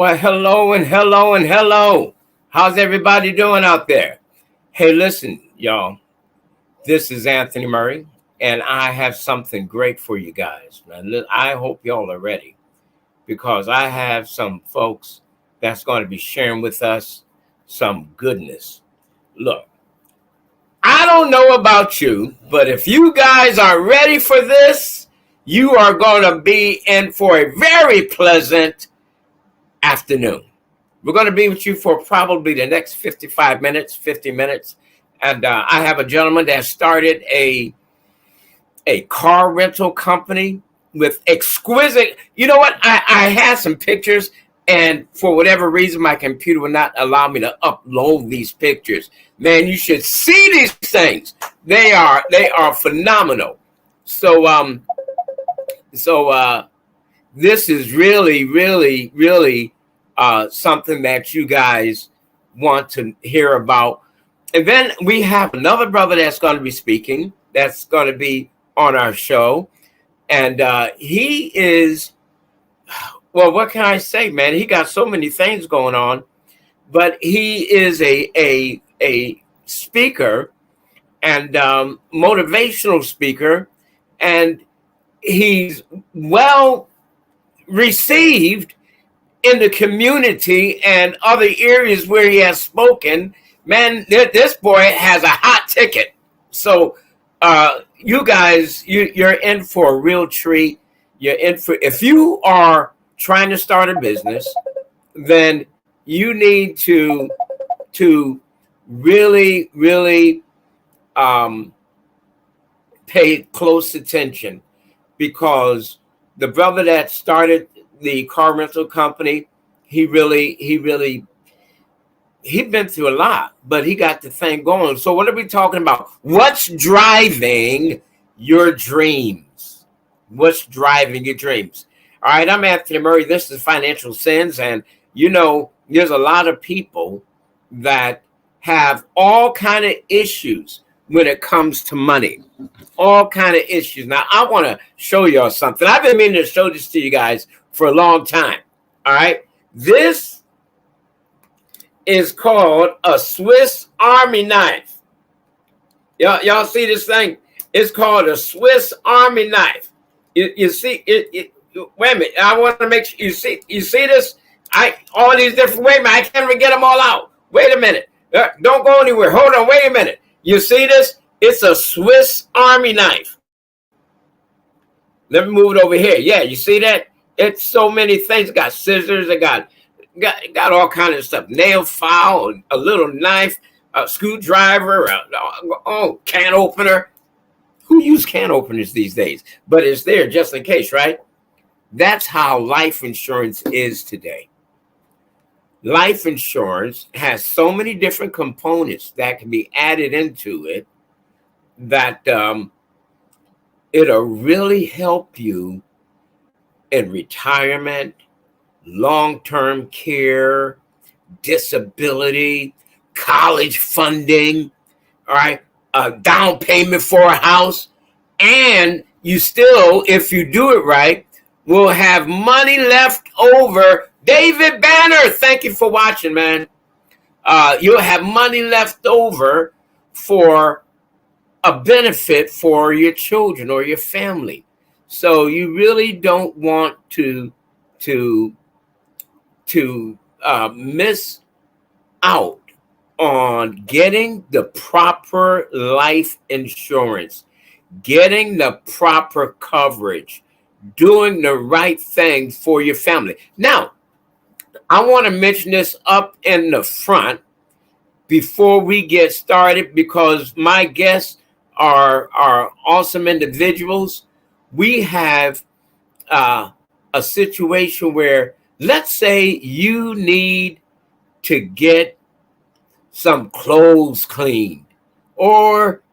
Well, hello and hello and hello. How's everybody doing out there? Hey, listen, y'all. This is Anthony Murray, and I have something great for you guys. Now, I hope y'all are ready because I have some folks that's going to be sharing with us some goodness. Look, I don't know about you, but if you guys are ready for this, you are going to be in for a very pleasant afternoon. We're going to be with you for probably the next 55 minutes, 50 minutes. And I have a gentleman that started a car rental company with exquisite, you know what? I had some pictures, and for whatever reason, my computer would not allow me to upload these pictures. Man, you should see these things. They are phenomenal. So this is really something that you guys want to hear about. And then we have another brother that's going to be speaking, that's going to be on our show. And he is, well, what can I say, man? He got so many things going on, but he is a speaker and motivational speaker, and he's well received in the community and other areas where he has spoken. Man, this boy has a hot ticket. So you guys, you're in for a real treat. You're in for, if you are trying to start a business, then you need to really pay close attention, because the brother that started the car rental company, he'd been through a lot, but he got the thing going. So what are we talking about? What's driving your dreams? What's driving your dreams? All right, I'm Anthony Murray. This is Financial Sins. And, you know, there's a lot of people that have all kind of issues when it comes to money. All kind of issues. Now, I want to show y'all something. I've been meaning to show this to you guys for a long time. All right. This is called a Swiss Army knife. Y'all see this thing? It's called a Swiss Army knife. You see it, wait a minute. I want to make sure you see this. All these different, wait a minute. I can't even get them all out. Wait a minute. Don't go anywhere. Hold on. Wait a minute. You see this? It's a Swiss Army knife. Let me move it over here. Yeah, you see that? It's so many things. It got scissors. It got all kinds of stuff. Nail file, a little knife, a screwdriver, can opener. Who use can openers these days? But it's there just in case, right? That's how life insurance is today. Life insurance has so many different components that can be added into it that it'll really help you in retirement, long-term care, disability, college funding, all right, a down payment for a house. And you still, if you do it right, will have money left over. David Banner, thank you for watching, man. You'll have money left over for a benefit for your children or your family. So you really don't want to miss out on getting the proper life insurance, getting the proper coverage, doing the right thing for your family. Now, I want to mention this up in the front before we get started, because my guests are awesome individuals. We have a situation where, let's say you need to get some clothes cleaned, or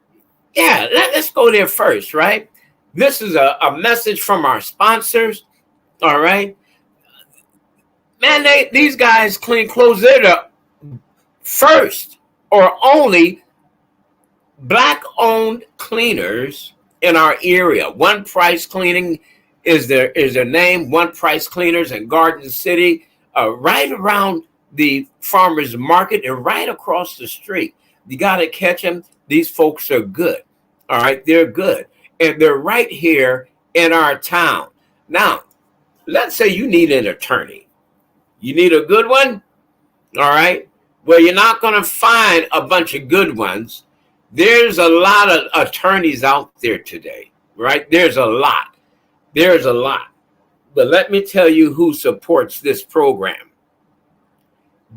let's go there first, right? This is a message from our sponsors. All right, man, these guys clean clothes. They're the first or only Black-owned cleaners in our area. One Price Cleaning is their name. One Price Cleaners in Garden City. right around the farmers market and right across the street. You got to catch them. These folks are good. All right, they're good, and they're right here in our town. Now, let's say you need an attorney. You need a good one. All right. Well, you're not going to find a bunch of good ones. There's a lot of attorneys out there today, right? There's a lot. There's a lot. But let me tell you who supports this program.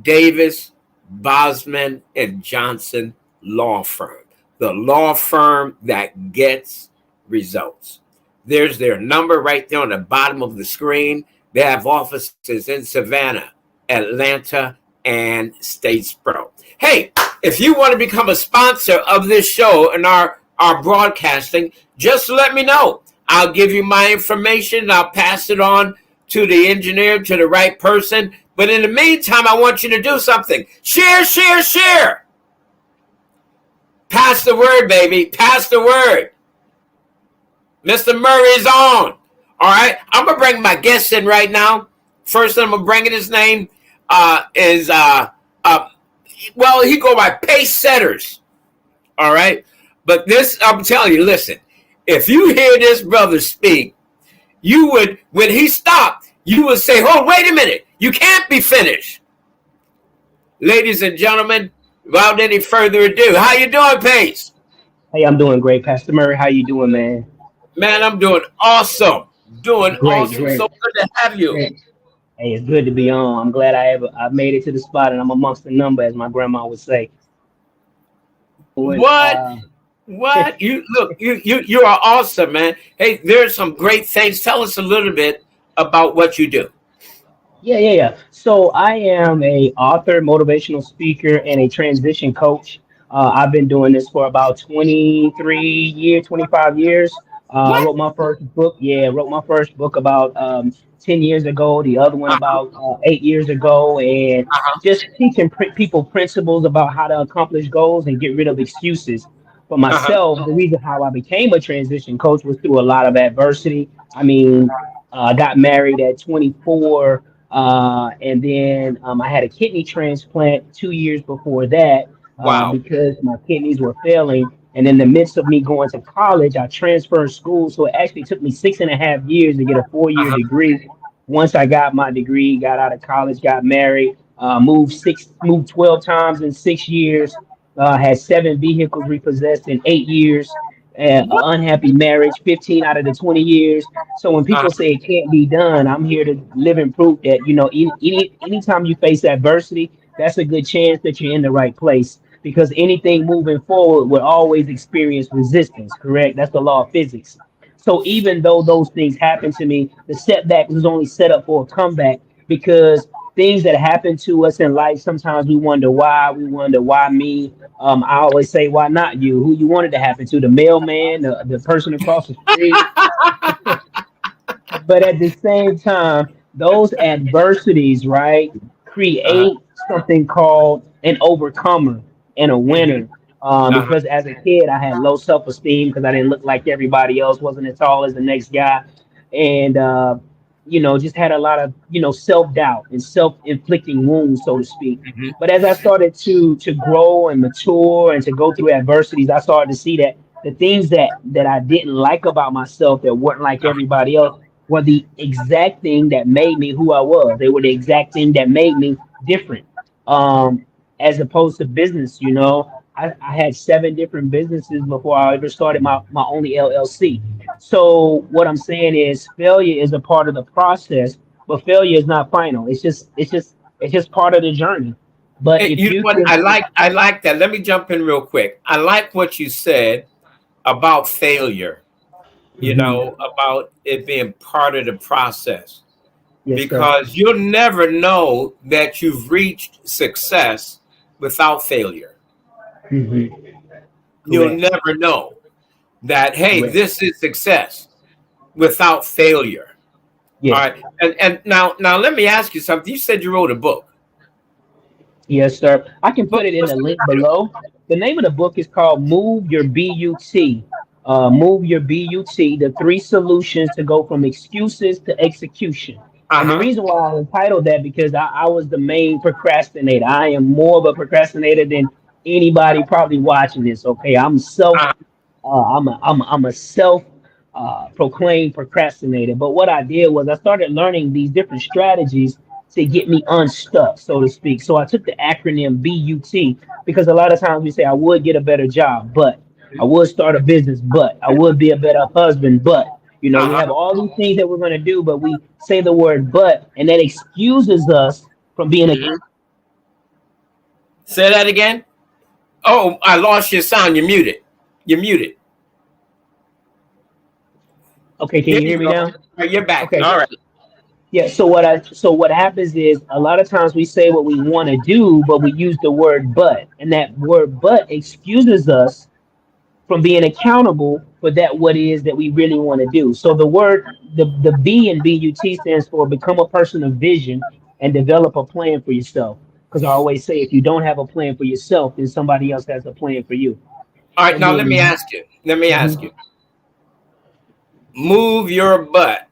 Davis, Bosman, and Johnson Law Firm. The law firm that gets results. There's their number right there on the bottom of the screen. They have offices in Savannah, Atlanta, and Statesboro. Hey, if you want to become a sponsor of this show and our broadcasting, just let me know. I'll give you my information. I'll pass it on to the engineer, to the right person. But in the meantime, I want you to do something. Share, share, share. Pass the word, baby. Pass the word. Mr. Murray's on. All right. I'm going to bring my guest in right now. First, I'm going to bring in his name is, well, he go by Pace Setters. All right. But this, I'm telling you, listen, if you hear this brother speak, you would, when he stopped, you would say, oh, wait a minute. You can't be finished. Ladies and gentlemen, without any further ado, how you doing, Pace? Hey, I'm doing great, Pastor Murray. How you doing, man? Man, I'm doing awesome. Doing Great, awesome. great, So good to have you. great. Hey, it's good to be on. I'm glad I made it to the spot, and I'm amongst the number, as my grandma would say. But, What? What? You look, you are awesome, man. Hey, there's some great things. Tell us a little bit about what you do. yeah. So I am a author, motivational speaker, and a transition coach. I've been doing this for about 23 years, 25 years. I What? wrote my first book. Yeah, wrote my first book about 10 years ago. The other one Uh-huh, about 8 years ago, and uh-huh, just teaching people principles about how to accomplish goals and get rid of excuses. For uh-huh, myself, the reason how I became a transition coach was through a lot of adversity. I mean, I got married at 24, and then I had a kidney transplant 2 years before that wow. because my kidneys were failing. And in the midst of me going to college, I transferred schools. So it actually took me 6.5 years to get a 4 year Uh-huh, degree. Once I got my degree, got out of college, got married, moved 12 times in 6 years, had 7 vehicles repossessed in 8 years, an what? unhappy marriage, 15 out of the 20 years. So when Uh-huh, people say it can't be done, I'm here to live in proof that, anytime you face adversity, that's a good chance that you're in the right place because anything moving forward will always experience resistance, correct? That's the law of physics. So even though those things happen to me, the setback was only set up for a comeback because things that happen to us in life, sometimes we wonder why me. I always say, why not you? Who you wanted to happen to? The mailman, the person across the street. But at the same time, those adversities, right, uh-huh, create something called an overcomer and a mhm, winner. uh-huh, Because as a kid, I had low self esteem because I didn't look like everybody else, wasn't as tall as the next guy, and just had a lot of self doubt and self inflicting wounds, so to speak. mhm, But as I started to grow and mature and to go through adversities, I started to see that the things that I didn't like about myself that weren't like uh-huh. everybody else were the exact thing that made me who I was. They were the exact thing that made me different. As opposed to business, I had 7 different businesses before I ever started my only LLC. So what I'm saying is failure is a part of the process, but failure is not final. It's just part of the journey. But Hey, if you know you what? can, I like that. Let me jump in real quick. I like what you said about failure, Mhm. about it being part of the process. Yes, sir. Because you'll never know that you've reached success without failure. Hmm. You'll Correct. never know that, hey, Correct. this is success without failure. All Yes. right. And now let me ask you something. You said you wrote a book. Yes, sir. I can put What, it in what's the the link title? below. The name of the book is called Move Your BUT. Move Your BUT, the three solutions to go from excuses to execution. And the Uh-huh. reason why I entitled that because I was the main procrastinator. I am more of a procrastinator than anybody probably watching this. Okay, Uh-huh. I'm a self proclaimed procrastinator. But what I did was I started learning these different strategies to get me unstuck, so to speak. So I took the acronym BUT because a lot of times we say I would get a better job, but I would start a business, but I would be a better husband, but we Uh-huh. have all these things that we're going to do, but we say the word but, and that excuses us from being a. Mhm. Say that again. Oh, I lost your sound. You're muted. You're muted. Okay, can There you you hear me go. now? You're back. Okay. All right. Yeah, so what happens is a lot of times we say what we want to do, but we use the word but, and that word but excuses us from being accountable for that what it is that we really want to do. So the B in BUT stands for become a person of vision and develop a plan for yourself. Because I always say if you don't have a plan for yourself, then somebody else has a plan for you. All right. And Now let me then ask you. Let me ask you. Mhm. Move your butt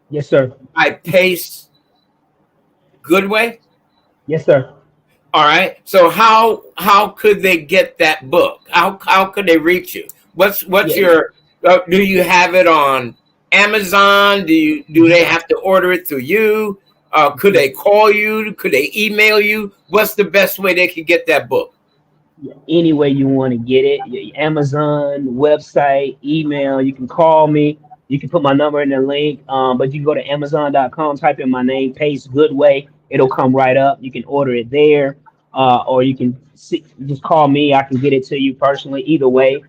Yes, sir. by Pace Goodway. Yes, sir. All right. So how could they get that book? How could they reach you? What's Yeah. your do you have it on Amazon? Do they have to order it through you? Could they call you? Could they email you? What's the best way they could get that book? Any way you want to get it. Amazon, website, email. You can call me. You can put my number in the link. But you can go to Amazon.com, type in my name, Pace Goodway. It'll come right up. You can order it there, or you can just call me. I can get it to you personally. Either way,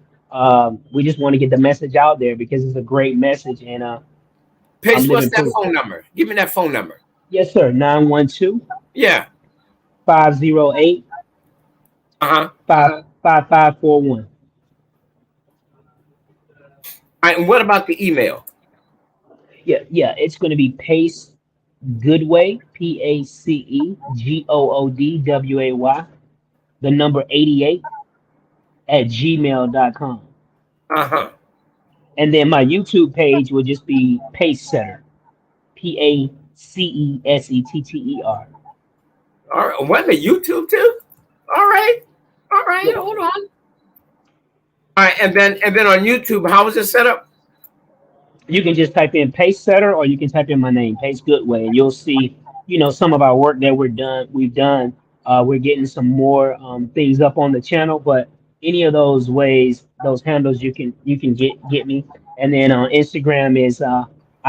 we just want to get the message out there because it's a great message, and I'm Pace, what's living that proof. phone number? Give me that phone number. Yes, sir. 912 Yeah. 508 Uh-huh. 5541. All right, and what about the email? Yeah, it's going to be Pace Goodway, PACEGOODWAY, the number 88 at gmail.com. Uh-huh. And then my YouTube page will just be Pace Setter, PACESETTER. All right. What the YouTube too? All right. All right. Yeah, Hold on. All right, and then on YouTube, how is it set up? you can just type in Pace Setter or you can type in my name, Pace Goodway, and you'll see, some of our work that we've done. We're getting some more things up on the channel, but any of those ways, those handles, you can get me. And then on Instagram is I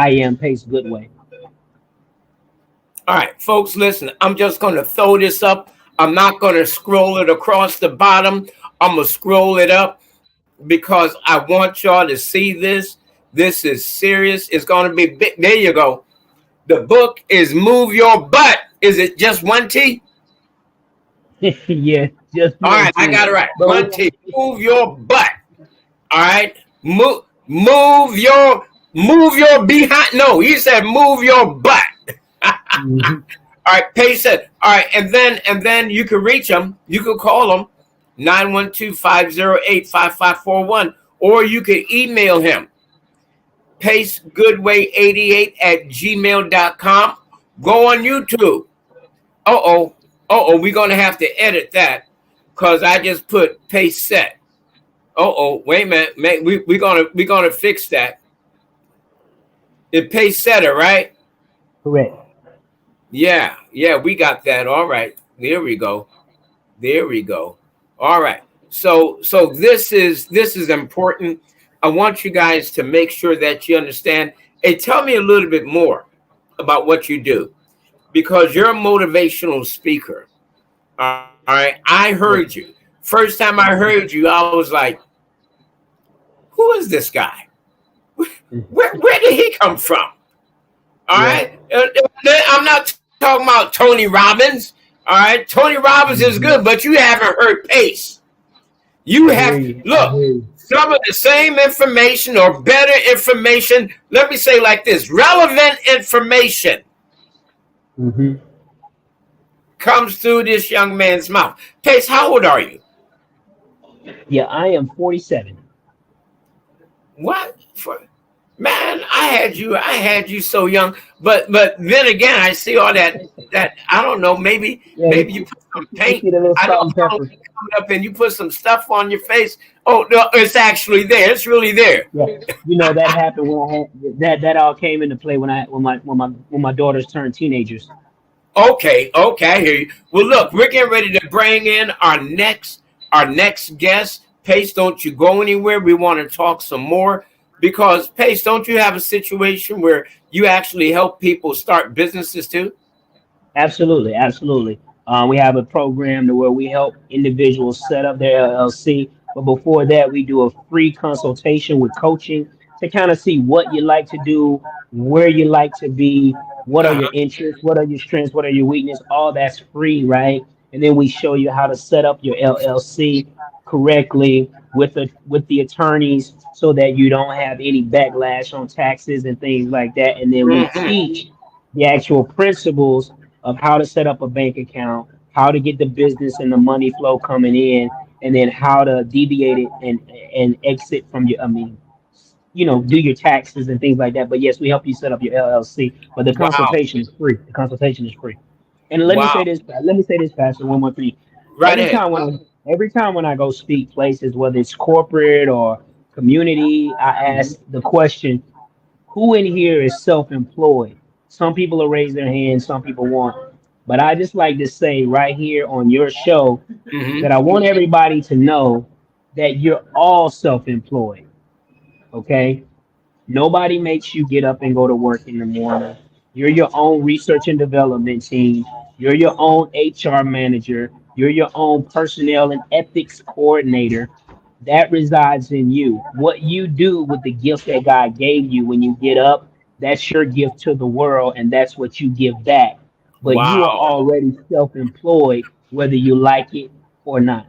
am Pace Goodway. All right, folks, listen. I'm just going to throw this up. I'm not going to scroll it across the bottom. I'm going to scroll it up because I want y'all to see this. This is serious. It's going to be big. There you go. The book is Move Your Butt. Is it just one T? Yeah, just All one right, I thing. got it right. But One T. Move your butt. All right. Move your behind. No, he said move your butt. Mhm. All right, Pace said. All right, and then you can reach them. You can call them 912-508-5541, or you can email him pacegoodway88 at gmail.com. Go on YouTube. We're gonna have to edit that because I just put Pace set. Wait a minute, man. We're gonna fix that. It Pace setter, right? Correct. Yeah, we got that. All right. There we go. There we go. All right. So this is important. I want you guys to make sure that you understand. Hey, tell me a little bit more about what you do because you're a motivational speaker. All right. I Yes. heard you. First time I heard you, I was like, who is this guy? Where did he come from? All Yeah. right. I'm not talking about Tony Robbins. All right. Tony Robbins is Mhm. good, but you haven't heard Pace. You I hear have, you. I look, hear you. some of the same information or better information. Let me say like this relevant information Hmm. comes through this young man's mouth. Pace, how old are you? Yeah, I am 47. What? Man, I had you so young. But then again, I see all that I don't know, Yeah, maybe you put some you paint. see the little I salt don't and know, pepper. coming up and you put some stuff on your face. Oh no, it's actually there. It's really there. Yeah, you know that happened when that all came into play when my daughters turned teenagers. Okay, I hear you. Well, look, we're getting ready to bring in our next guest. Pace, don't you go anywhere. We want to talk some more because Pace, don't you have a situation where you actually help people start businesses too? Absolutely, absolutely. We have a program to where we help individuals set up their LLC. But before that, we do a free consultation with coaching to kind of see what you like to do, where you like to be, what are your Uh-huh. interests, what are your strengths, what are your weaknesses. All that's free, right? And then we show you how to set up your LLC correctly with the attorneys so that you don't have any backlash on taxes and things like that. And then we Hmm. teach the actual principles of how to set up a bank account, how to get the business and the money flow coming in, and then how to deviate it and exit from your. I mean, do your taxes and things like that. But yes, we help you set up your LLC. But the Wow, consultation is free. The consultation is free. And let me wow. say this. Let me say this, Pastor, one more thing. Right Every ahead. time when every time when I go speak places, whether it's corporate or community, I ask the question, who in here is self-employed? Some people will raise their hands, some people won't. But I just like to say right here on your show Hmm. that I want everybody to know that you're all self-employed. Okay? Nobody makes you get up and go to work in the morning. You're your own research and development team. You're your own HR manager. You're your own personnel and ethics coordinator. That resides in you. What you do with the gift that God gave you when you get up, that's your gift to the world, and that's what you give back. But you are Wow, already self employed, whether you like it or not.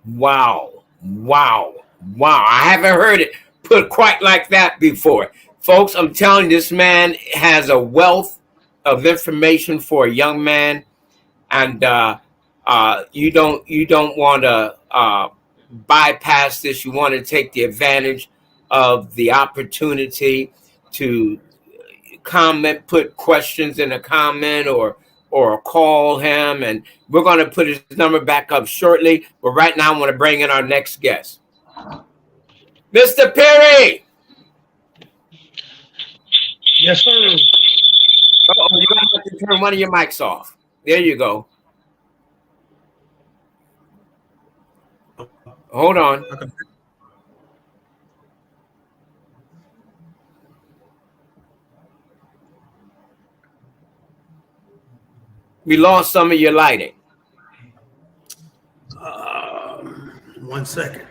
wow, wow, wow. I haven't heard it put quite like that before. Folks, I'm telling you, this man has a wealth of information for a young man, and you don't want to bypass this. You want to take the advantage of the opportunity to comment, put questions in a comment, or call him, and we're going to put his number back up shortly. But right now, I want to bring in our next guest, Mr. Perry. Yes, sir. Oh, you're going to have to turn one of your mics off. There you go. Hold on. Okay. We lost some of your lighting. 1 second.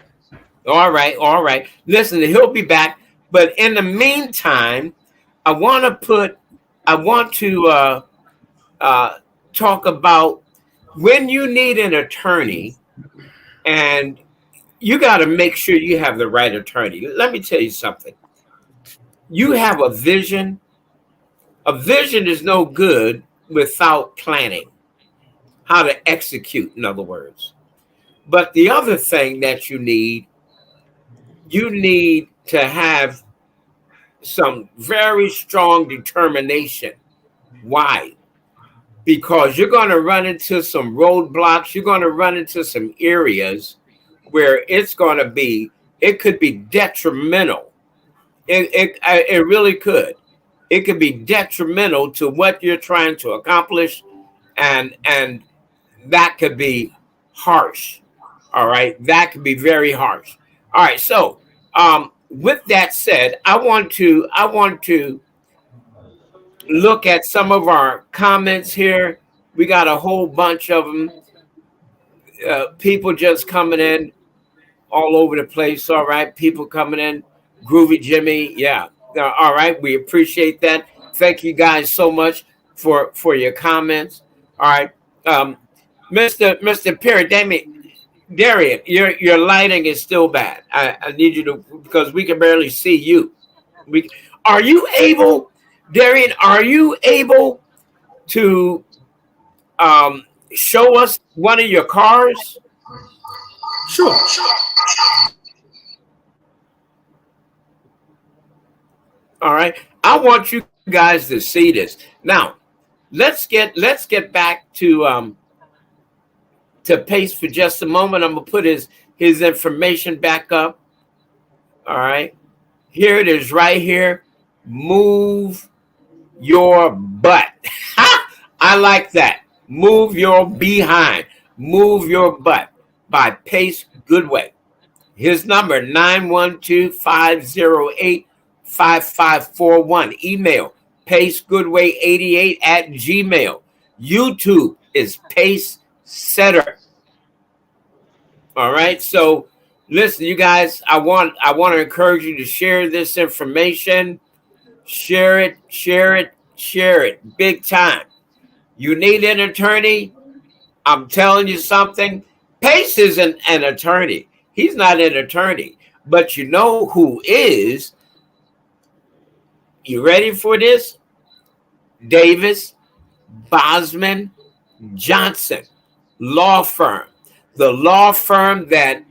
All right, all right. Listen, he'll be back. But in the meantime, I want to put, I want to uh, talk about when you need an attorney, and you got to make sure you have the right attorney. Let me tell you something. You have a vision. A vision is no good without planning, how to execute, in other words. But the other thing that you need to have some very strong determination. Why? Because you're going to run into some roadblocks. You're going to run into some areas where it could be detrimental. It really could. It could be detrimental to what you're trying to accomplish, and that could be harsh. All right, that could be very harsh. All right, so with that said, I want to look at some of our comments here. We got a whole bunch of them. People just coming in all over the place. All right, people coming in. Groovy Jimmy, yeah. All right, we appreciate that. Thank you guys so much for your comments. All right, um, Mr. Perry, Darian, your lighting is still bad. I need you to because we can barely see you. We are you able, Darian? Are you able to show us one of your cars? Sure. All right. I want you guys to see this. Now, let's get back to Pace for just a moment. I'm gonna put his information back up. All right. Here it is right here. Move your butt. I like that. Move your behind. Move your butt by Pace Goodway. His number 912-508-5541. Email pacegoodway88 at gmail. YouTube is Pace Setter. All right. So listen, you guys, I want to encourage you to share this information. Share it big time. You need an attorney? I'm telling you something. Pace isn't an attorney. He's not an attorney. But you know who is? You ready for this? Davis, Bosman, Johnson law firm. The law firm that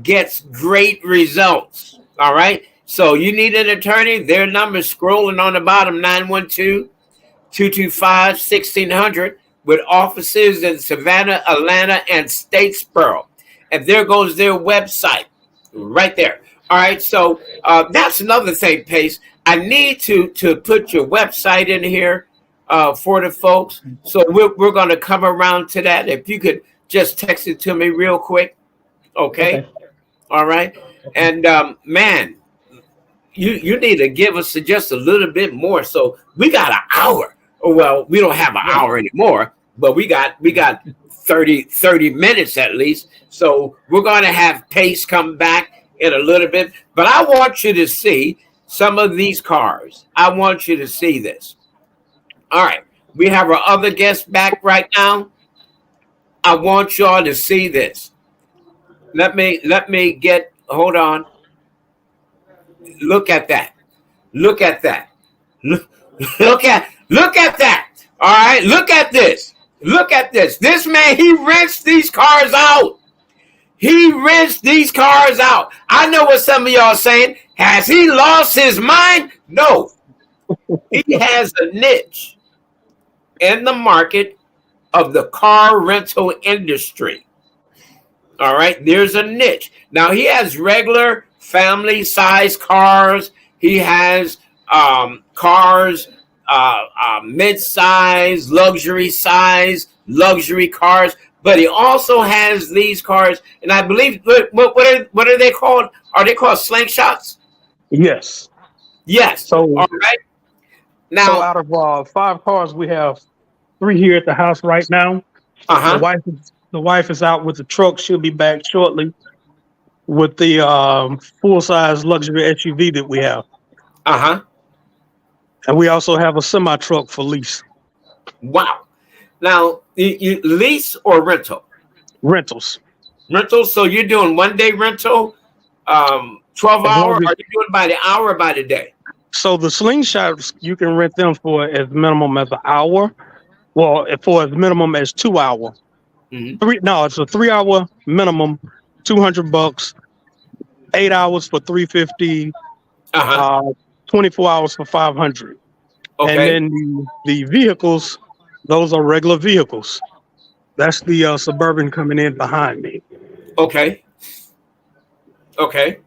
gets great results. All right. So you need an attorney. Their number is scrolling on the bottom, 912-225-1600, with offices in Savannah, Atlanta, and Statesboro. And there goes their website right there. All right. So that's another thing, Pace. I need to put your website in here for the folks. So we're going to come around to that. If you could just text it to me real quick. Okay. All right. And man, you need to give us just a little bit more. So we got an hour. Well, we don't have an hour anymore, but we got 30 minutes at least. So we're going to have Pace come back in a little bit. But I want you to see some of these cars. I want you to see this. All right. We have our other guest back right now. I want y'all to see this. Let me get, hold on. Look at that. Look at that. Look at that. All right. Look at this. Look at this. This man, he rents these cars out. He rents these cars out. I know what some of y'all are saying. Has he lost his mind? No. He has a niche in the market of the car rental industry. All right. There's a niche. Now he has regular family size cars. He has cars, mid-size, luxury size, luxury cars. But he also has these cars, and I believe what are they called? Are they called slingshots? Yes. Yes. So, all right. Now, so out of 5 cars, we have 3 here at the house right now. The wife is out with the truck. She'll be back shortly with the full-size luxury SUV that we have. And we also have a semi-truck for lease. Wow. Now, you lease or rental? Rentals. Rentals. So you're doing 1 day rental, 12 hour, or are you doing by the hour or by the day? So the slingshots, you can rent them for as minimum as an hour. Well, for as minimum as 2 hour. Mm-hmm. It's a 3 hour minimum, $200. 8 hours for $350. 24 hours for $500. Okay. And then the vehicles, those are regular vehicles. That's the Suburban coming in behind me. Okay. Okay.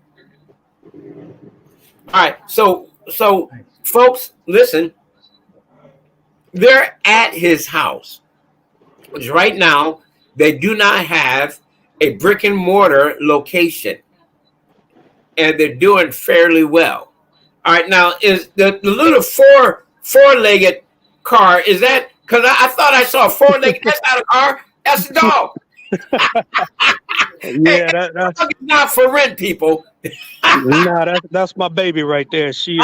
All right. So folks, listen. They're at his house, which right now they do not have a brick and mortar location, and they're doing fairly well. All right. Now, is the little four-legged car, is that, because I thought I saw a four-legged, that's not a car, that's a dog. Yeah, that's not for rent, people. No, that's my baby right there. She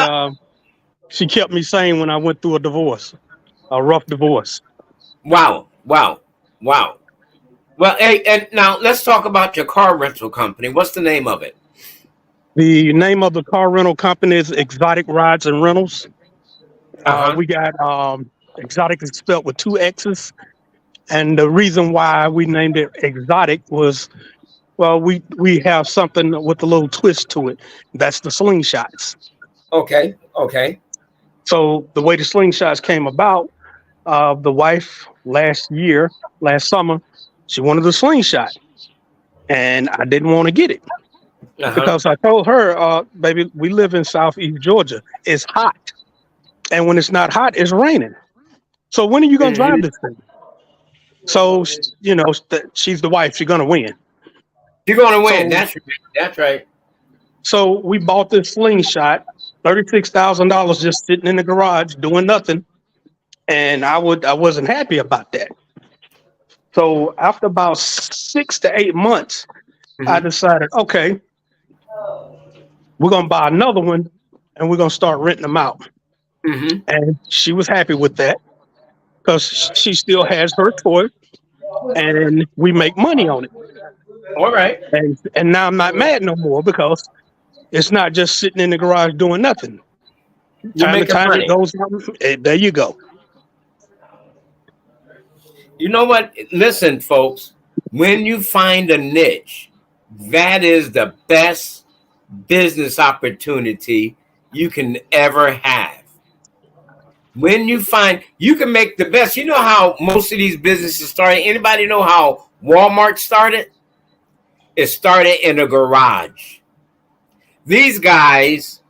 kept me sane when I went through a rough divorce. Wow. Well, hey, and now let's talk about your car rental company. What's the name of it? The name of the car rental company is Exotic Rides and Rentals. We got Exotic is spelled with 2 X's. And the reason why we named it Exotic was, well, we have something with a little twist to it. That's the slingshots. Okay. Okay. So the way the slingshots came about, the wife last summer, she wanted the slingshot, and I didn't want to get it Uh-huh. because I told her, baby, we live in Southeast Georgia. It's hot, and when it's not hot, it's raining. So when are you gonna drive Mhm. this thing? So she's the wife. She's gonna win. You're going to win. So That's right. so we bought this slingshot, $36,000 just sitting in the garage doing nothing, and I wasn't happy about that. So after about 6 to 8 months, I Mhm. decided, okay, we're gonna buy another one, and we're gonna start renting them out. Mhm. And she was happy with that because she still has her toy, and we make money on it. All right. And now I'm not mad no more because it's not just sitting in the garage doing nothing. You're Time to making time it money. goes out. There you go. You know what? Listen, folks, when you find a niche, that is the best business opportunity you can ever have. When you can make the best. You know how most of these businesses started? Anybody know how Walmart started? It started in a garage. These guys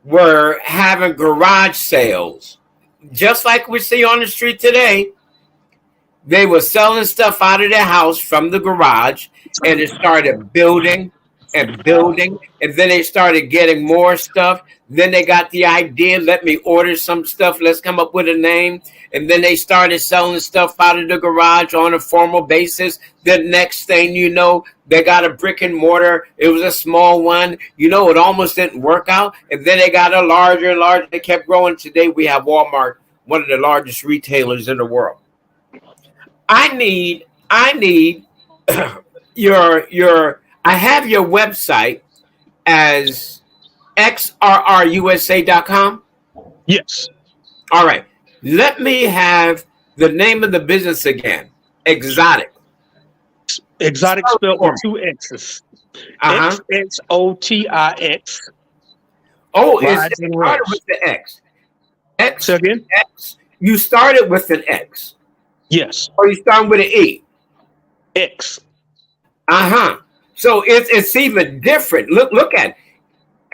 were having garage sales, just like we see on the street today. They were selling stuff out of their house from the garage, and it started building and building, and then they started getting more stuff. Then they got the idea, let me order some stuff, let's come up with a name. And then they started selling stuff out of the garage on a formal basis. The next thing you know, they got a brick and mortar. It was a small one. It almost didn't work out. And then they got a larger and larger. They kept growing. Today we have Walmart, one of the largest retailers in the world. I need I have your website as xrrusa.com. Yes. All right. Let me have the name of the business again. Exotic. Exotic Spell it spelled for with me. 2 X's. Uh-huh. XXOTIX. Oh, it Rides and started rentals. with the X. X, Say again? X. You started with an X. Yes. Or you started with an E. X. Uh-huh. So it's even different. Look at it.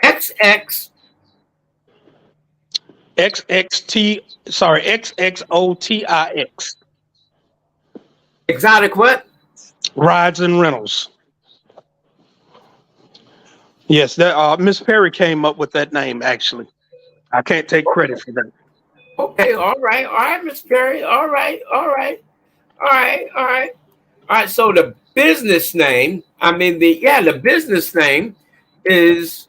XX. XXOTIX. Exotic what? Rides and rentals. Yes, that Miss Perry came up with that name actually. I can't take credit for that. Okay, all right, Miss Perry. All right. So the business name, the business name is,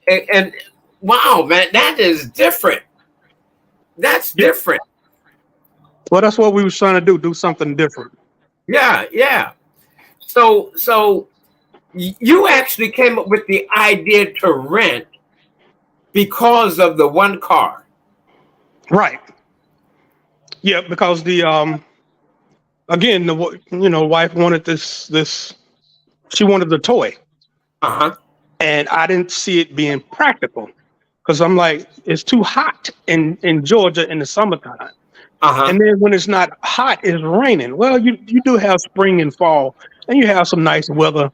and wow, man, that is different. That's Yeah. different. Well, that's what we was trying to do something different. Yeah. So you actually came up with the idea to rent because of the one car. Right. Yeah, because the again, the wife wanted this she wanted the toy. Uh-huh. And I didn't see it being practical because I'm like, it's too hot in Georgia in the summertime. Uh-huh. And then when it's not hot, it's raining. Well, you do have spring and fall, and you have some nice weather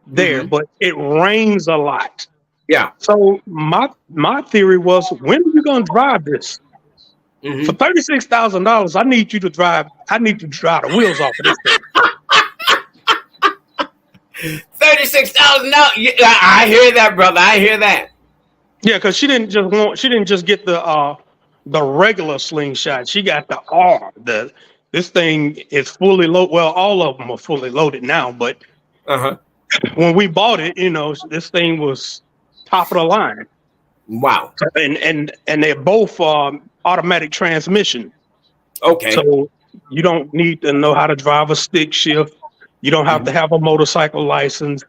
there, but it rains a lot. Yeah. So my theory was, when are you going to drive this? For $36,000, I need to drive the wheels off of this thing. $36,000. I hear that, brother. I hear that. Yeah, because she didn't just get the regular slingshot. She got the R. This thing is fully loaded. Well, all of them are fully loaded now, but when we bought it, this thing was top of the line. Wow. And they're both automatic transmission. Okay. So you don't need to know how to drive a stick shift. You don't have to have a motorcycle license.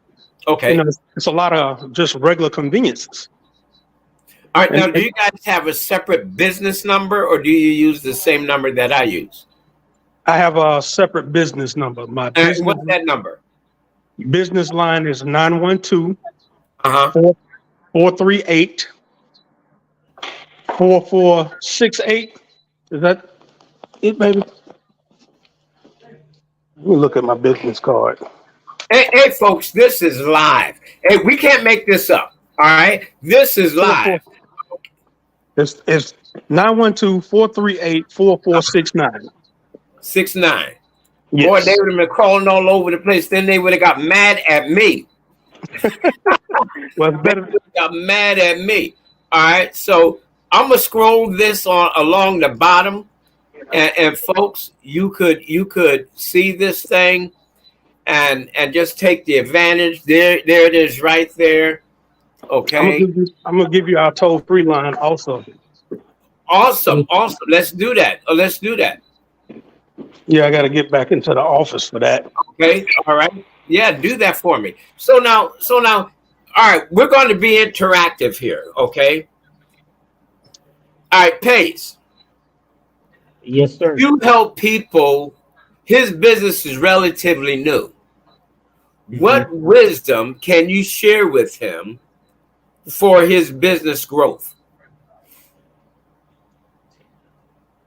Okay. It's a lot of just regular conveniences. All right. Now, do you guys have a separate business number, or do you use the same number that I use? I have a separate business number. What's that number? Business line is 912 Uh-huh. 438 4468. Is that it, baby? Let me look at my business card. Hey, folks, this is live. Hey, we can't make this up. All right, this is live. It's 912-438-4469. 6'9". Yes. Boy, they would have been crawling all over the place. Then they would have got mad at me. Well, it's better. Got mad at me. All right, so I'm gonna scroll this on along the bottom, and folks, you could see this thing, and just take the advantage. There it is, right there. Okay. I'm gonna give you our toll-free line also. Awesome. Let's do that. Let's do that. Yeah, I got to get back into the office for that. Okay. All right. Yeah, do that for me. So now, all right, we're going to be interactive here. Okay. All right, Pace. Yes, sir. You help people. His business is relatively new. Mm-hmm. What wisdom can you share with him for his business growth?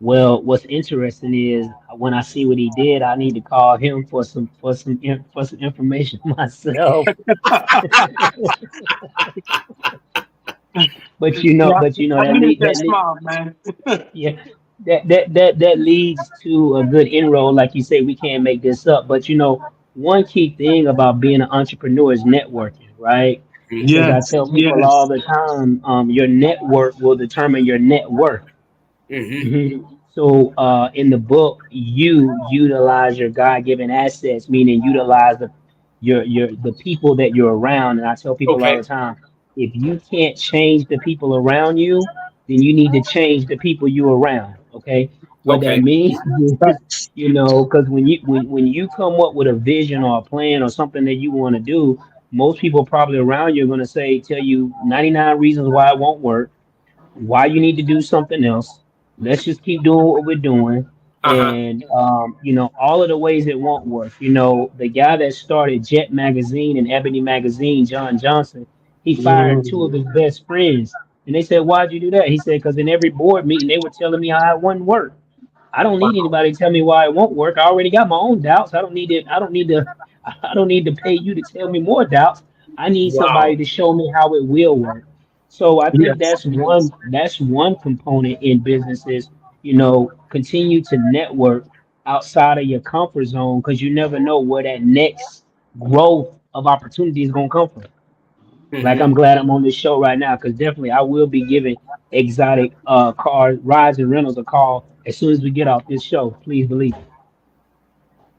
Well, what's interesting is when I see what he did, I need to call him for some information myself. But yeah, that leads to a good inroad. Like you say, we can't make this up. But one key thing about being an entrepreneur is networking, right? Because I tell people all the time, your network will determine your net worth. Mm-hmm. So in the book, you utilize your God-given assets, meaning utilize the people that you're around. And I tell people all the time, if you can't change the people around you, then you need to change the people you're around. Okay. What that means is, because when you come up with a vision or a plan or something that you want to do, most people probably around you are going to tell you 99 reasons why it won't work, why you need to do something else. Let's just keep doing what we're doing. And all of the ways it won't work. The guy that started Jet Magazine and Ebony Magazine, John Johnson, he fired two of his best friends. And they said, "Why'd you do that?" He said, "Because in every board meeting, they were telling me how it wouldn't work. I don't need anybody to tell me why it won't work. I already got my own doubts. I don't need to pay you to tell me more doubts. I need somebody to show me how it will work." So I think that's one component in businesses. Continue to network outside of your comfort zone, because you never know where that next growth of opportunity is going to come from. Mm-hmm. Like, I'm glad I'm on this show right now, because definitely I will be giving Exotic Cars, Rides and Rentals a call as soon as we get off this show. Please believe it.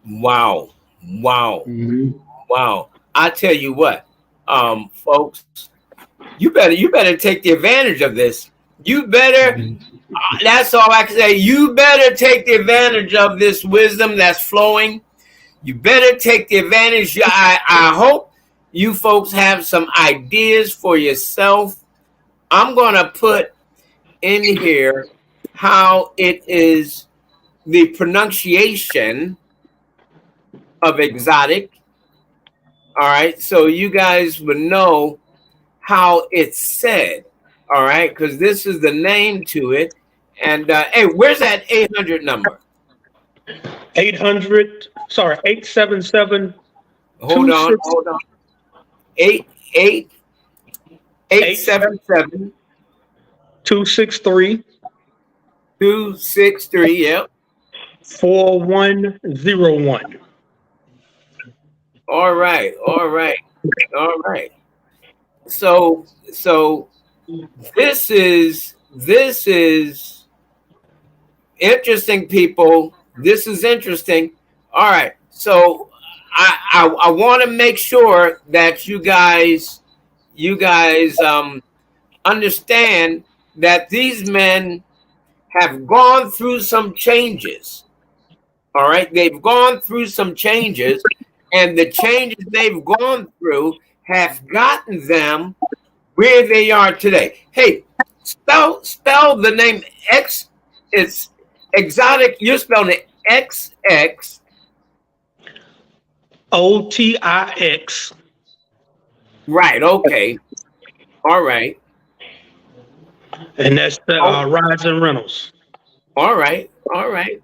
Wow. Mm-hmm. Wow. I tell you what, folks, you better take the advantage of this. You better, that's all I can say. You better take the advantage of this wisdom that's flowing. You better take the advantage. I hope you folks have some ideas for yourself. I'm going to put in here how it is, the pronunciation of Exotic. All right. So you guys would know how it's said. All right. Because this is the name to it. And hey, where's that 800 number? 877. Hold on. 877 263. 263. Yep. 4101. All right. So this is interesting, people. This is interesting. All right. So I want to make sure that you guys understand that these men have gone through some changes. All right. They've gone through some changes, and the changes they've gone through have gotten them where they are today. Hey, spell the name X. It's Exotic. You're spelling it XX. OTIX. Right. Okay. All right. And that's the Oh, rides and rentals. all right, all right.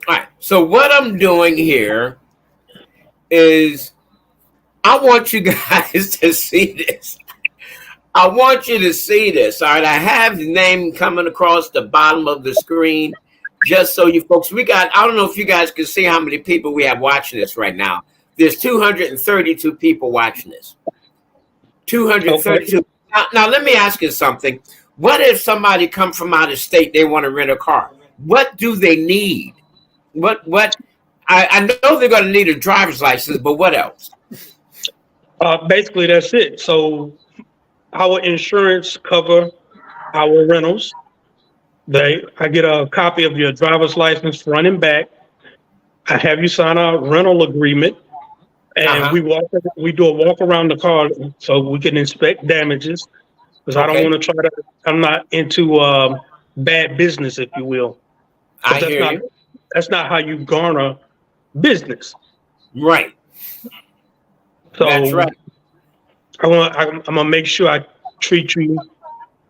All right. So what I'm doing here is I want you guys to see this. I want you to see this. All right. I have the name coming across the bottom of the screen just so you folks, I don't know if you guys can see how many people we have watching this right now. There's 232 people watching this. 232. Okay. Now let me ask you something. What if somebody come from out of state, they want to rent a car? What do they need? What I know they're going to need a driver's license, but what else? Basically, that's it. So our insurance cover our rentals. I get a copy of your driver's license front and back. I have you sign a rental agreement, and Uh-huh. we do a walk around the car so we can inspect damages. Because I don't Okay. want to try to. I'm not into bad business, if you will. I Because hear you. that's not how you garner business. Right. That's So right. I'm gonna make sure I treat you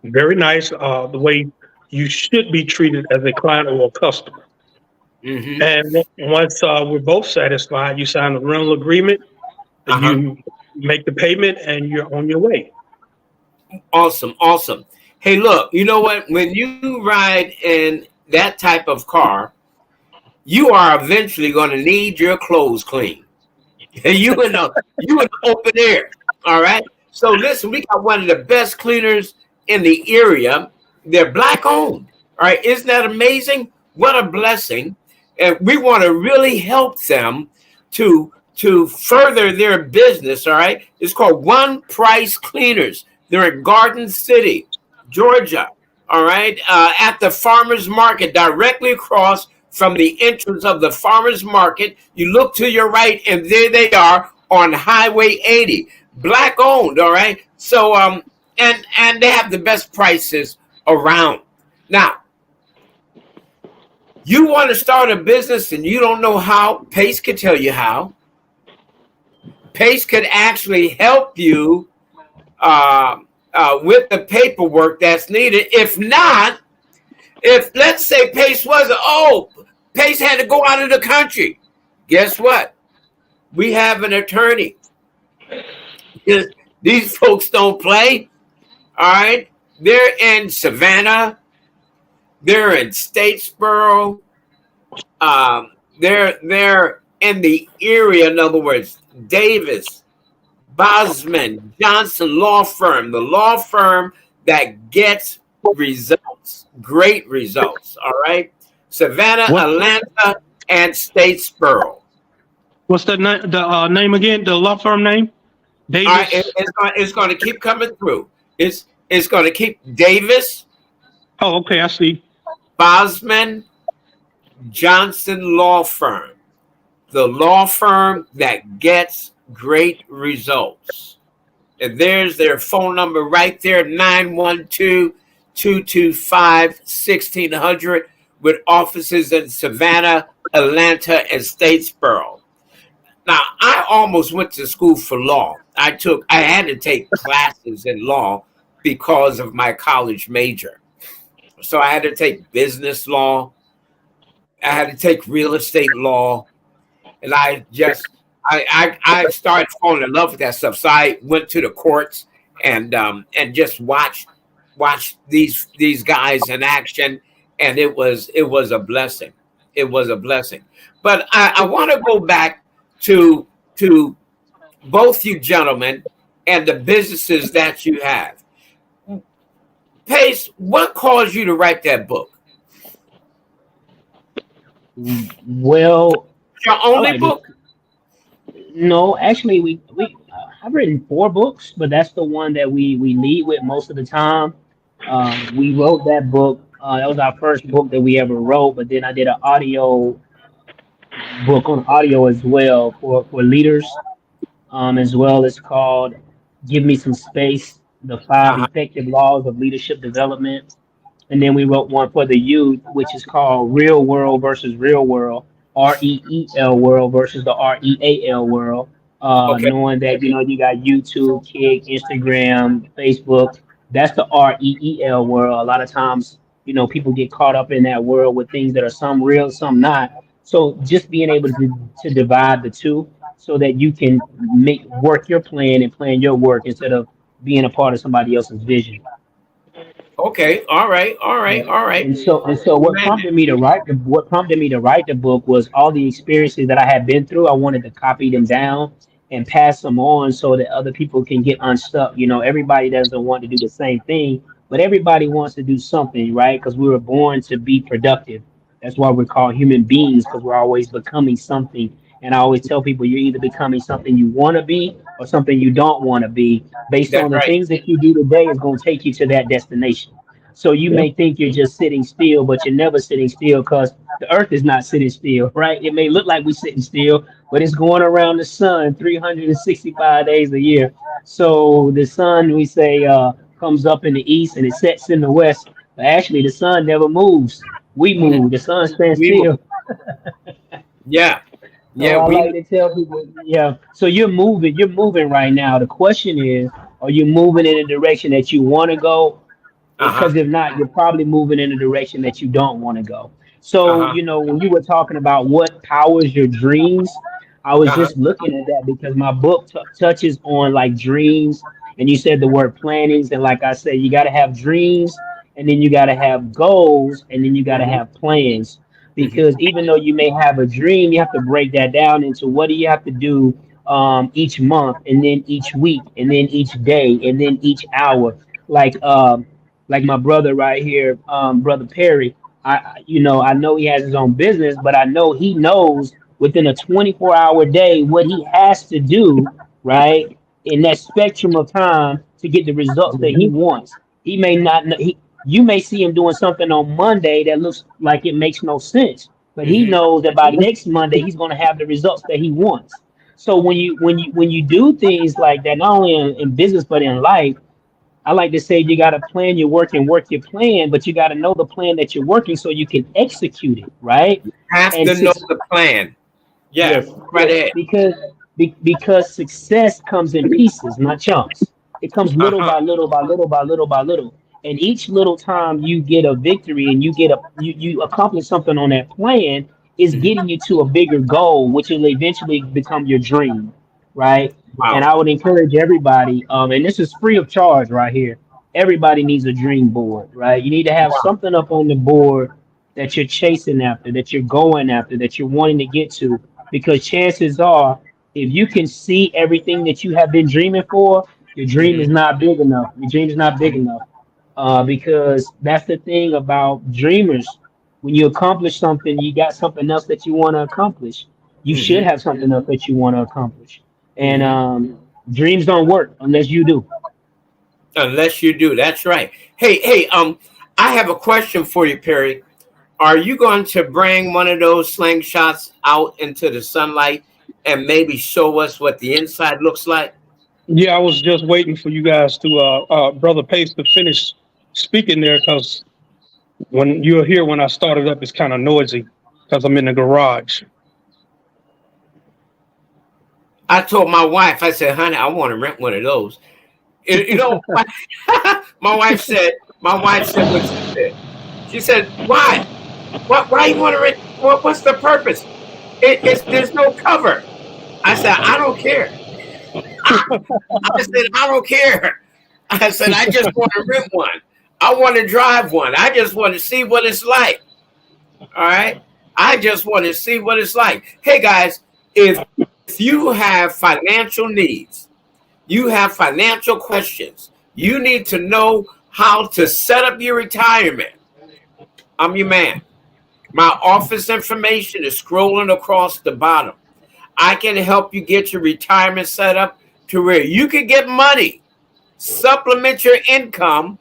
very nice, the way you should be treated as a client or a customer. Mm-hmm. And once we're both satisfied, you sign a rental agreement, Uh-huh. you make the payment, and you're on your way. Awesome. Awesome. Hey, look, you know what? When you ride in that type of car, you are eventually going to need your clothes clean. You in the open air. All right. So listen, we got one of the best cleaners in the area. They're black owned. All right. Isn't that amazing? What a blessing. And we want to really help them to further their business. All right. It's called One Price Cleaners. They're in Garden City, Georgia. All right. At the farmers market, directly across from the entrance of the farmers market. You look to your right, and there they are on Highway 80. Black owned, all right. So and they have the best prices around. Now, you want to start a business and you don't know how, Pace could tell you how. Pace could actually help you with the paperwork that's needed. If not, if let's say Pace Pace had to go out of the country, guess what? We have an attorney. These folks don't play. All right. They're in Savannah. They're in Statesboro. They're in the area, in other words, Davis, Bosman, Johnson Law Firm, the law firm that gets results, great results. All right. Savannah, What Atlanta, and Statesboro. what's the name again? The law firm name? All right, Davis. it's going to keep coming through. It's going to keep Davis, Oh, okay, I see. Bosman, Johnson Law Firm, the law firm that gets great results. And there's their phone number right there, 912-225-1600, with offices in Savannah, Atlanta, and Statesboro. Now, I almost went to school for law. I had to take classes in law because of my college major. So I had to take business law. I had to take real estate law. And I started falling in love with that stuff. So I went to the courts and just watched these guys in action. And it was a blessing. It was a blessing. But I want to go back to both you gentlemen and the businesses that you have. Pace, what caused you to write that book? Well, Your I only like it. book? No, actually, we I've written 4 books, but that's the one that we lead with most of the time. We wrote that book. That was our first book that we ever wrote, but then I did an audio book on audio as well for leaders. As well. It's called "Give Me Some Space." the 5 Uh-huh. effective laws of leadership development. And then we wrote one for the youth, which is called Real World versus Real World, REEL world versus the REAL world. Okay. Knowing that you got YouTube, Kick, Instagram, Facebook. That's the REEL world. A lot of times, people get caught up in that world with things that are some real, some not. So just being able to divide the two so that you can make work your plan and plan your work instead of being a part of somebody else's vision. Okay. All right. All right. Yeah. All right. And so Man. what prompted me to write the book was all the experiences that I had been through. I wanted to copy them down and pass them on so that other people can get unstuck. Everybody doesn't want to do the same thing, but everybody wants to do something, right? Because we were born to be productive. That's why we're called human beings, because we're always becoming something. And I always tell people you're either becoming something you want to be or something you don't want to be. Based That's on the right. things that you do today is going to take you to that destination. So you Yeah. may think you're just sitting still, but you're never sitting still because the earth is not sitting still, right? It may look like we're sitting still, but it's going around the sun 365 days a year. So the sun, we say, comes up in the east and it sets in the west. But actually, the sun never moves. We Mhm. move. The sun stands We will. still. Yeah. So Yeah. I We. like to tell people, yeah. So you're moving. You're moving right now. The question is, are you moving in a direction that you want to go, Uh-huh. because if not, you're probably moving in a direction that you don't want to go. So, Uh-huh. when you were talking about what powers your dreams, I was Uh-huh. just looking at that because my book touches on like dreams, and you said the word plannings, and like I said, you got to have dreams, and then you got to have goals, and then you got to Hmm. have plans. Hmm. Because even though you may have a dream, you have to break that down into what do you have to do each month, and then each week, and then each day, and then each hour. Like my brother right here, brother Perry. I know he has his own business, but I know he knows within a 24-hour day what he has to do, right, in that spectrum of time to get the results that he Mhm. wants. He may not know, you may see him doing something on Monday that looks like it makes no sense, but he Hmm. knows that by next Monday he's going to have the results that he wants. So when you do things like that, not only in business but in life, I like to say you got to plan your work and work your plan, but you got to know the plan that you're working so you can execute it, right? Have And to know suc the plan. Yeah. yes, Right yes, ahead. because success comes in pieces, not chunks. It comes little Uh-huh. by little by little by little by little. And each little time you get a victory and you accomplish something on that plan is Hmm. getting you to a bigger goal, which will eventually become your dream, right? And Wow. I would encourage everybody, and this is free of charge right here. Everybody needs a dream board, right? You need to have Wow. something up on the board that you're chasing after, that you're going after, that you're wanting to get to, because chances are, if you can see everything that you have been dreaming for, your dream Hmm. is not big enough. Your dream is not big enough. Because that's the thing about dreamers. When you accomplish something, you got something else that you want to accomplish. You should Hmm. have something else that you want to accomplish. And Hmm. dreams don't work unless you do. Unless you do. That's right. Hey. I have a question for you, Perry. Are you going to bring one of those slingshots out into the sunlight and maybe show us what the inside looks like? Yeah, I was just waiting for you guys to, Brother Pace, to finish speaking there because when you're here, when I started up, it's kind of noisy because I'm in the garage. I told my wife, I said, honey, I want to rent one of those. You know, my wife said, what she said. She said, why? Why you want to rent? What's the purpose? There's no cover. I said, I don't care. I said, I don't care. I said, I just want to rent one. I want to drive one. I just want to see what it's like. All right. I just want to see what it's like. Hey guys, if you have financial needs, you have financial questions, you need to know how to set up your retirement. I'm your man. My office information is scrolling across the bottom. I can help you get your retirement set up to where you can get money, supplement your income,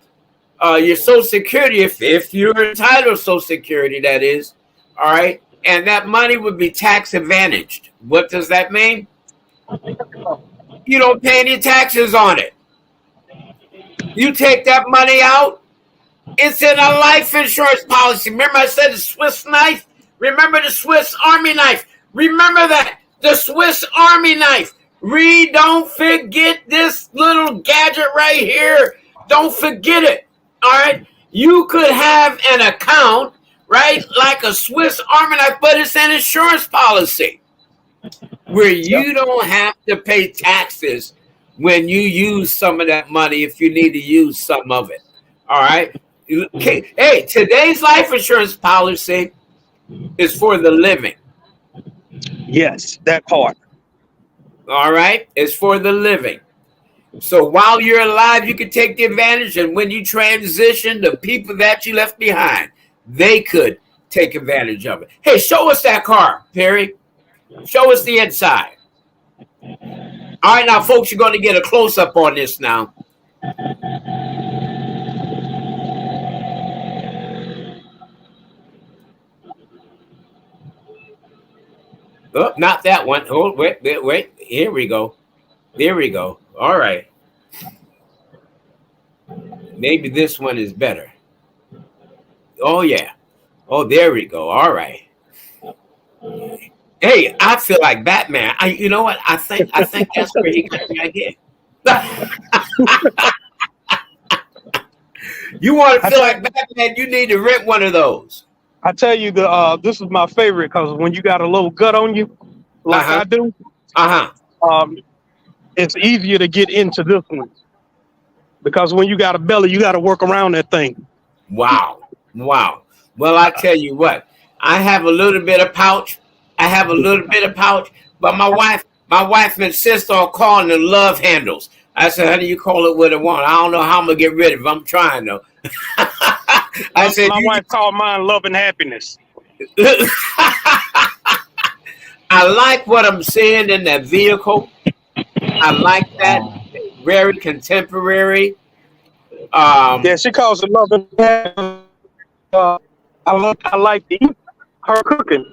your Social Security, if you're entitled to Social Security, that is. All right. And that money would be tax advantaged. What does that mean? You don't pay any taxes on it. You take that money out, it's in a life insurance policy. Remember I said the Swiss knife? Remember the Swiss Army knife? Remember that. The Swiss Army knife. Don't forget this little gadget right here. Don't forget it. All right. You could have an account, right, like a Swiss Army knife, but it's an insurance policy where you don't have to pay taxes when you use some of that money if you need to use some of it. All right. Okay. Hey, today's life insurance policy is for the living. Yes, that part. All right. It's for the living. So while you're alive, you can take the advantage. And when you transition, the people that you left behind, they could take advantage of it. Hey, show us that car, Perry. Show us the inside. All right, now, folks, you're going to get a close-up on this now. Oh, not that one. Oh, wait. Here we go. There we go. All right. Maybe this one is better. Oh, yeah. Oh, there we go. All right. Hey, I feel like Batman. You know what? I think that's where he got the idea. You want to feel like Batman, you need to rent one of those. I tell you, this is my favorite because when you got a little gut on you, like I do, it's easier to get into this one. Because when you got a belly, you got to work around that thing. Wow. Well, I tell you what, I have a little bit of pouch. But my wife insists on calling them love handles. I said, honey, you call it what it want. I don't know how I'm going to get rid of it. I'm trying, though. I said, my wife called mine love and happiness. I like what I'm seeing in that vehicle. I like that. Very contemporary. Yeah, she calls it love and happiness. I like to eat her cooking.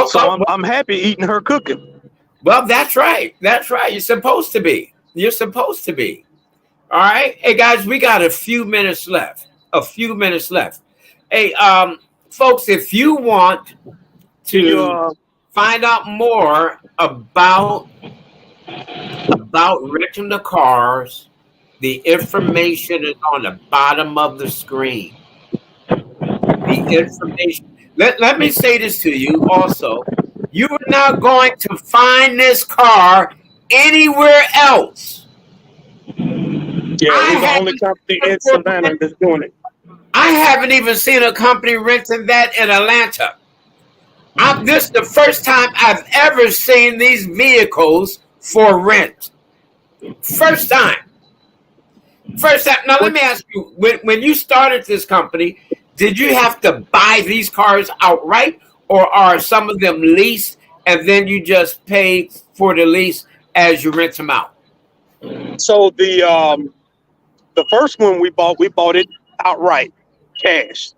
So I'm happy eating her cooking. Well, that's right. That's right. You're supposed to be. All right. Hey, guys, we got a few minutes left. Hey, folks, if you want to find out more about renting the cars, the information is on the bottom of the screen. The information. Let me say this to you also. You are not going to find this car anywhere else. Yeah, we're the only company in Savannah that's doing it. I haven't even seen a company renting that in Atlanta. This is the first time I've ever seen these vehicles for rent. First time. Now, let me ask you, when you started this company, did you have to buy these cars outright, or are some of them leased and then you just pay for the lease as you rent them out? So the first one we bought it outright, cash.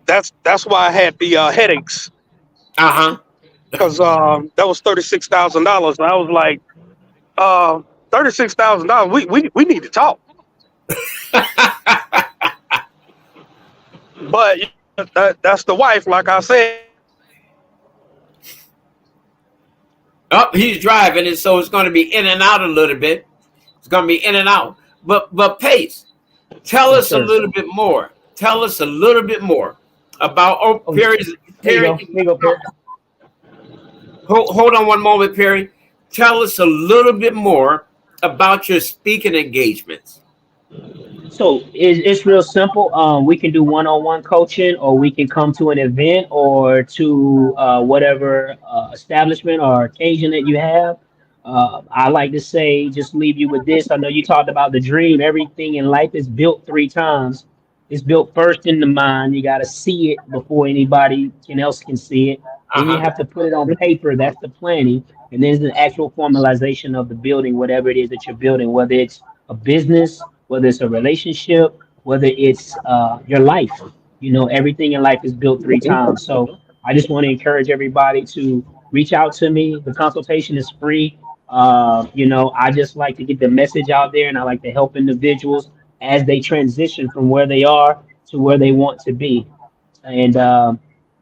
That's why I had the headaches. Because that was $36,000. I was like, $36,000. We need to talk. But that's the wife, like I said. Oh, he's driving, and so it's going to be in and out a little bit. It's going to be in and out. But Pace, tell us a little bit more. Tell us a little bit more about Perry. Hold on one moment, Perry. Tell us a little bit more about your speaking engagements. So it's real simple. We can do one-on-one coaching, or we can come to an event or to whatever establishment or occasion that you have. I like to say, just leave you with this. I know you talked about the dream. Everything in life is built 3 times. It's built first in the mind. You got to see it before anybody else can see it. Then you have to put it on paper. That's the planning. And then the actual formalization of the building, whatever it is that you're building, whether it's a business, whether it's a relationship, whether it's your life. You know, everything in life is built 3 times. So I just want to encourage everybody to reach out to me. The consultation is free. You know, I just like to get the message out there, and I like to help individuals as they transition from where they are to where they want to be. And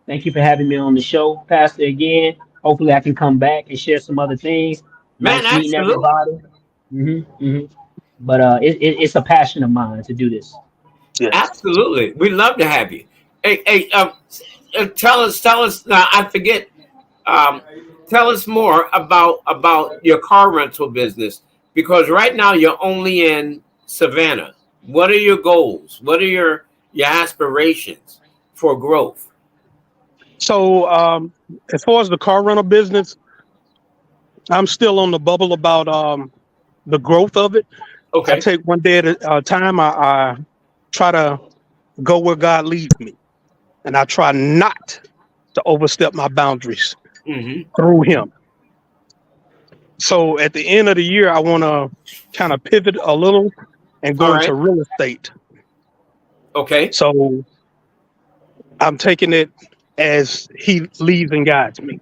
thank you for having me on the show, Pastor. Again, hopefully I can come back and share some other things. Man, Nice meeting absolutely. everybody. But it's a passion of mine to do this. Yes. Absolutely. We'd love to have you. Hey, tell us now, I forget. Tell us more about your car rental business, because right now you're only in Savannah. What are your goals? What are your aspirations for growth? So, as far as the car rental business, I'm still on the bubble about the growth of it. I Okay. take one day at a time. I try to go where God leads me, and I try not to overstep my boundaries Hmm. through Him. So at the end of the year, I want to kind of pivot a little and go All into right. real estate. Okay. So I'm taking it as He leads and guides me.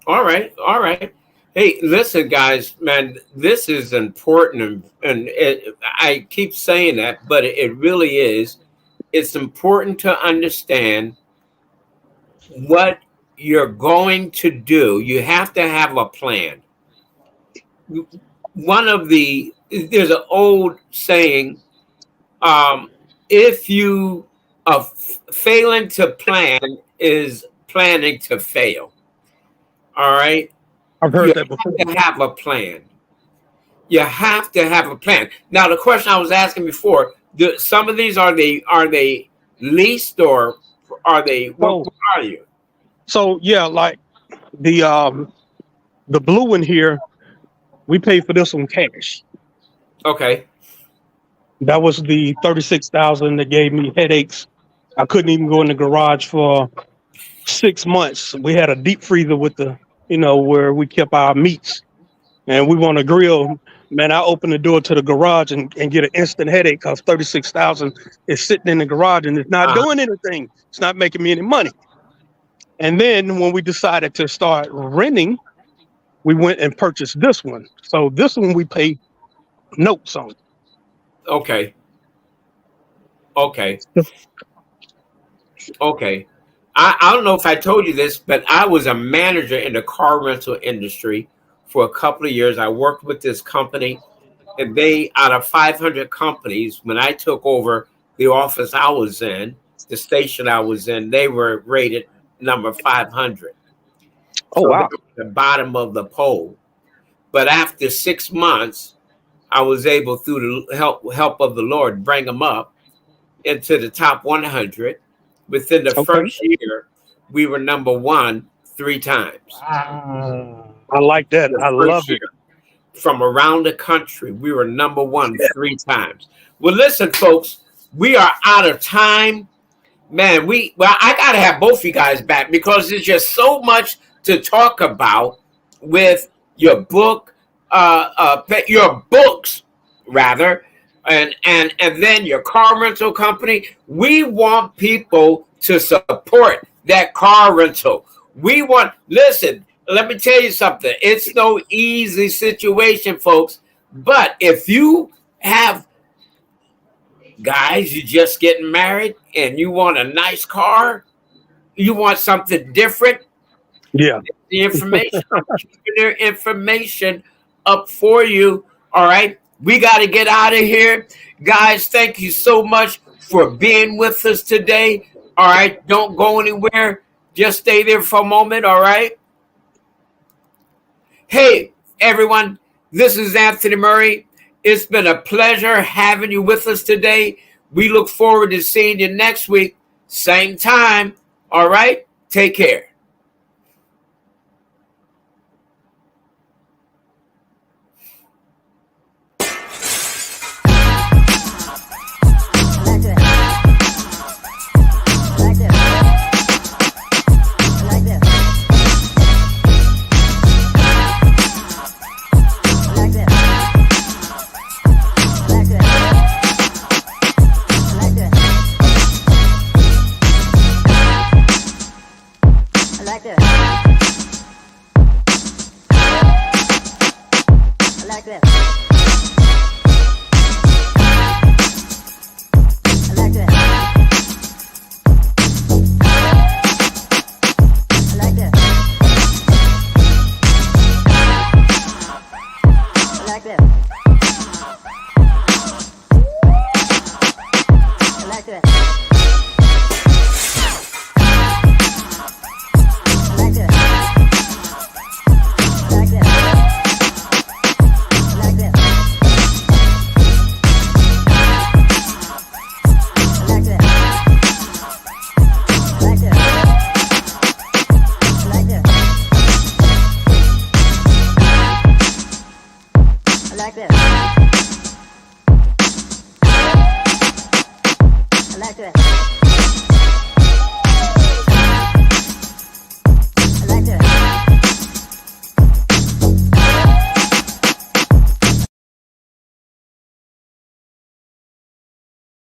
All right. All right. Hey, listen, guys, man, this is important. And I keep saying that, but it really is. It's important to understand what you're going to do. You have to have a plan. There's an old saying, if you are failing to plan is planning to fail. All right. I've You heard that before. have to have a plan. You have to have a plan. Now, the question I was asking before, some of these are they leased, or are they, what are you? So yeah, like the blue one here, we paid for this one cash. Okay. That was the 36,000 that gave me headaches. I couldn't even go in the garage for 6 months. We had a deep freezer with where we kept our meats, and we want to grill. Man, I opened the door to the garage and get an instant headache because 36,000 is sitting in the garage and it's not doing anything. It's not making me any money. And then when we decided to start renting, we went and purchased this one. So this one we pay notes on. Okay. Okay. Okay. I don't know if I told you this, but I was a manager in the car rental industry for a couple of years. I worked with this company, and they, out of 500 companies, when I took over the office I was in, the station I was in, they were rated number 500. Oh, So wow. they were at the bottom of the poll. But after 6 months, I was able, through the help of the Lord, bring them up into the top 100. Within the Okay. first year, we were number one 3 times. Wow. I like that. The I first love it. year, from around the country, we were number one 3 times. Well, listen, folks, we are out of time. Man, I gotta have both you guys back, because there's just so much to talk about with your book, your books rather, and then your car rental company. We want people to support that car rental. Listen, let me tell you something. It's no easy situation, folks. But if you have guys, you're just getting married and you want a nice car, you want something different, Yeah. the information, I'm keeping their information up for you. All right. We got to get out of here. Guys, thank you so much for being with us today. All right. Don't go anywhere. Just stay there for a moment. All right. Hey, everyone. This is Anthony Murray. It's been a pleasure having you with us today. We look forward to seeing you next week, same time. All right. Take care. like this. I like this. I like this. I like this. I like this. Like this. I like this.